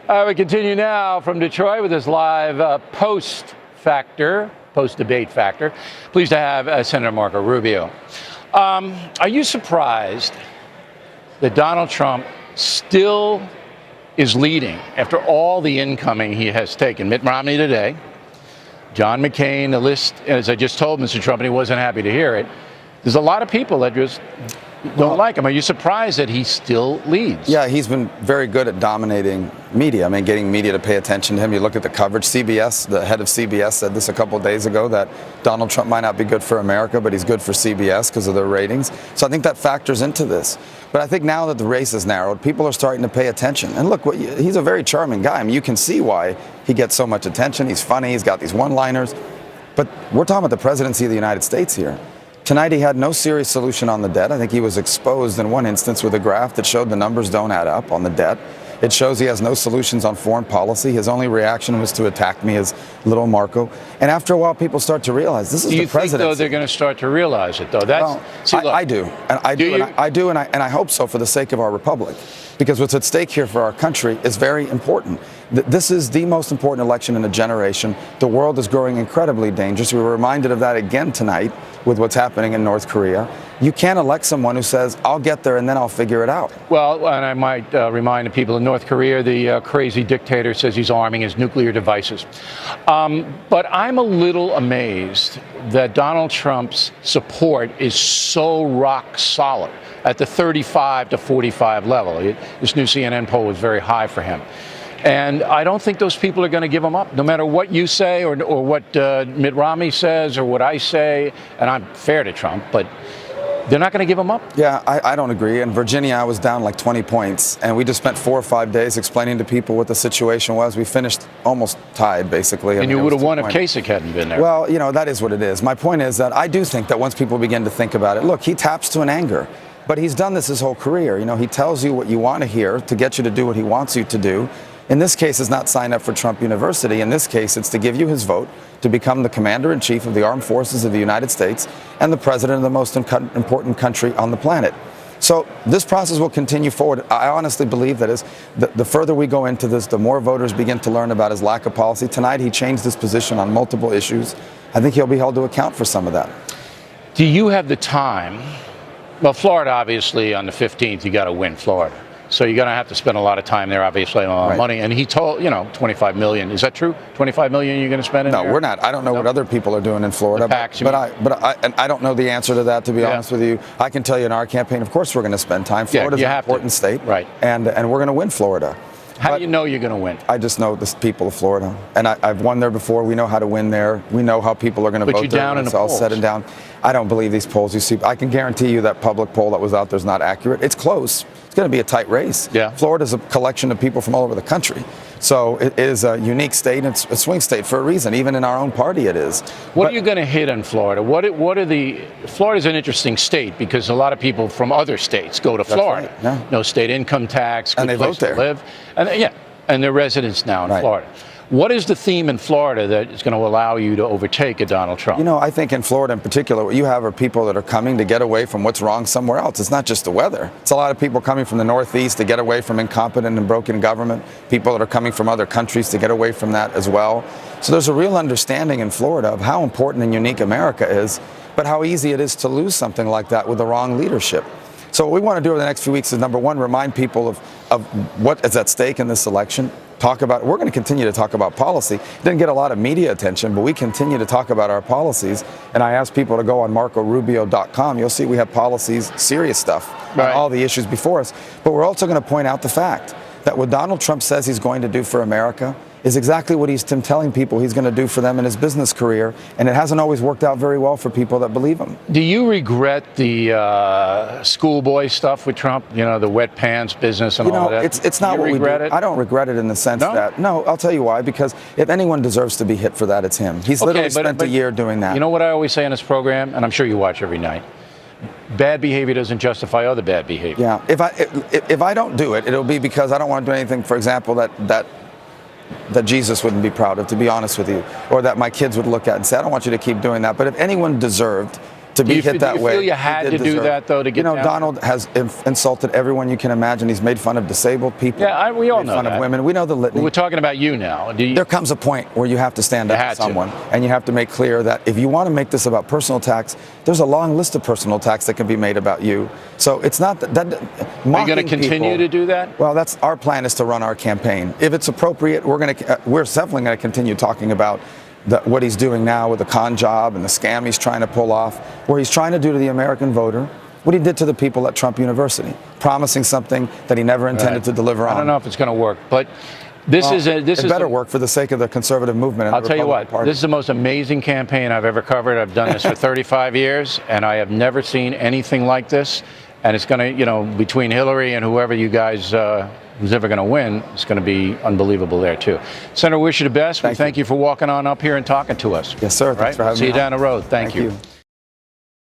We continue now from Detroit with this live post-debate factor. Pleased to have Senator Marco Rubio. Are you surprised that Donald Trump still is leading after all the incoming he has taken? Mitt Romney today, John McCain, the list, as I just told Mr. Trump, and he wasn't happy to hear it. There's a lot of people that just don't like him. Are you surprised that he still leads? Yeah, he's been very good at dominating media. I mean, getting media to pay attention to him. You look at the coverage. CBS, the head of CBS said this a couple of days ago, that Donald Trump might not be good for America, but he's good for CBS because of their ratings. So I think that factors into this. But I think now that the race is narrowed, people are starting to pay attention. And look, he's a very charming guy. I mean, you can see why he gets so much attention. He's funny. He's got these one-liners. But we're talking about the presidency of the United States here. Tonight, he had no serious solution on the debt. I think he was exposed in one instance with a graph that showed the numbers don't add up on the debt. It shows he has no solutions on foreign policy. His only reaction was to attack me as little Marco. And after a while, people start to realize this is the presidency. Do you think, though, they're going to start to realize it, though? I do. And I hope so for the sake of our republic. Because what's at stake here for our country is very important. This is the most important election in a generation. The world is growing incredibly dangerous. We were reminded of that again tonight with what's happening in North Korea. You can't elect someone who says, I'll get there and then I'll figure it out. Well, and I might remind the people in North Korea, the crazy dictator says he's arming his nuclear devices. But I'm a little amazed that Donald Trump's support is so rock solid at the 35 to 45 level. This new CNN poll was very high for him. And I don't think those people are going to give him up, no matter what you say or what Mitt Romney says or what I say. And I'm fair to Trump, but they're not going to give him up. Yeah, I don't agree. In Virginia, I was down like 20 points, and we just spent 4 or 5 days explaining to people what the situation was. We finished almost tied, basically. And you would have won if Kasich hadn't been there. Well, that is what it is. My point is that I do think that once people begin to think about it, look, he taps to an anger. But he's done this his whole career. He tells you what you want to hear to get you to do what he wants you to do. In this case, it's not sign up for Trump University. In this case, it's to give you his vote to become the commander-in-chief of the armed forces of the United States and the president of the most important country on the planet. So this process will continue forward. I honestly believe that as the further we go into this, the more voters begin to learn about his lack of policy. Tonight, he changed his position on multiple issues. I think he'll be held to account for some of that. Do you have the time? Well, Florida, obviously, on the 15th, you got to win Florida. So you're going to have to spend a lot of time there, obviously, on money. And he told, $25 million. Is that true? $25 million you're going to spend in there? No, we're not. I don't know what other people are doing in Florida. I don't know the answer to that, to be honest with you. I can tell you in our campaign, of course, we're going to spend time. Florida's an important state. Right. And we're going to win Florida. How do you know you're going to win? I just know the people of Florida. And I've won there before. We know how to win there. We know how people are going to vote there. But you're down in the polls. It's all said and down. I don't believe these polls you see. I can guarantee you that public poll that was out there is not accurate. It's close. It's going to be a tight race. Yeah. Florida's a collection of people from all over the country. So it is a unique state. It's a swing state for a reason. Even in our own party, it is. What are you going to hit in Florida? Florida's an interesting state because a lot of people from other states go to Florida. Right. Yeah. No state income tax, good and they place vote there. to live. And they're residents now in Florida. What is the theme in Florida that is going to allow you to overtake a Donald Trump? I think in Florida in particular, what you have are people that are coming to get away from what's wrong somewhere else. It's not just the weather. It's a lot of people coming from the Northeast to get away from incompetent and broken government, people that are coming from other countries to get away from that as well. So there's a real understanding in Florida of how important and unique America is, but how easy it is to lose something like that with the wrong leadership. So what we want to do over the next few weeks is, number one, remind people of what is at stake in this election. We're going to continue to talk about policy. It didn't get a lot of media attention, but we continue to talk about our policies. And I ask people to go on marcorubio.com. You'll see we have policies, serious stuff on all the issues before us. But we're also going to point out the fact that what Donald Trump says he's going to do for America is exactly what he's telling people he's going to do for them in his business career. And it hasn't always worked out very well for people that believe him. Do you regret the schoolboy stuff with Trump? The wet pants business and all that? It's not what we do. I don't regret it in the sense that, no, I'll tell you why. Because if anyone deserves to be hit for that, it's him. He's literally spent a year doing that. You know what I always say on this program, and I'm sure you watch every night? Bad behavior doesn't justify other bad behavior. Yeah. If I don't do it, it'll be because I don't want to do anything, for example, that Jesus wouldn't be proud of, to be honest with you, or that my kids would look at and say, I don't want you to keep doing that. But if anyone deserved to be hit that way. Do you way. feel you had to do that, though, to get down? Donald has insulted everyone you can imagine. He's made fun of disabled people. Yeah, we all know that. Made fun of women. We know the litany. We're talking about you now. There comes a point where you have to stand up to someone, and you have to make clear that if you want to make this about personal attacks, there's a long list of personal attacks that can be made about you. So it's not that. Are you going to continue to do that? Well, that's our plan, is to run our campaign. If it's appropriate, we're definitely going to continue talking about what he's doing now with the con job and the scam he's trying to pull off, where he's trying to do to the American voter what he did to the people at Trump University, promising something that he never intended to deliver on. I don't know if it's going to work, but it better work for the sake of the conservative movement. And I'll tell you what, Party. This is the most amazing campaign I've ever covered. I've done this for 35 years, and I have never seen anything like this. And it's going to, between Hillary and whoever you guys, who's ever going to win, it's going to be unbelievable there, too. Senator, wish you the best. Thank you for walking on up here and talking to us. Yes, sir. Thanks for having me. See you down the road. Thank you.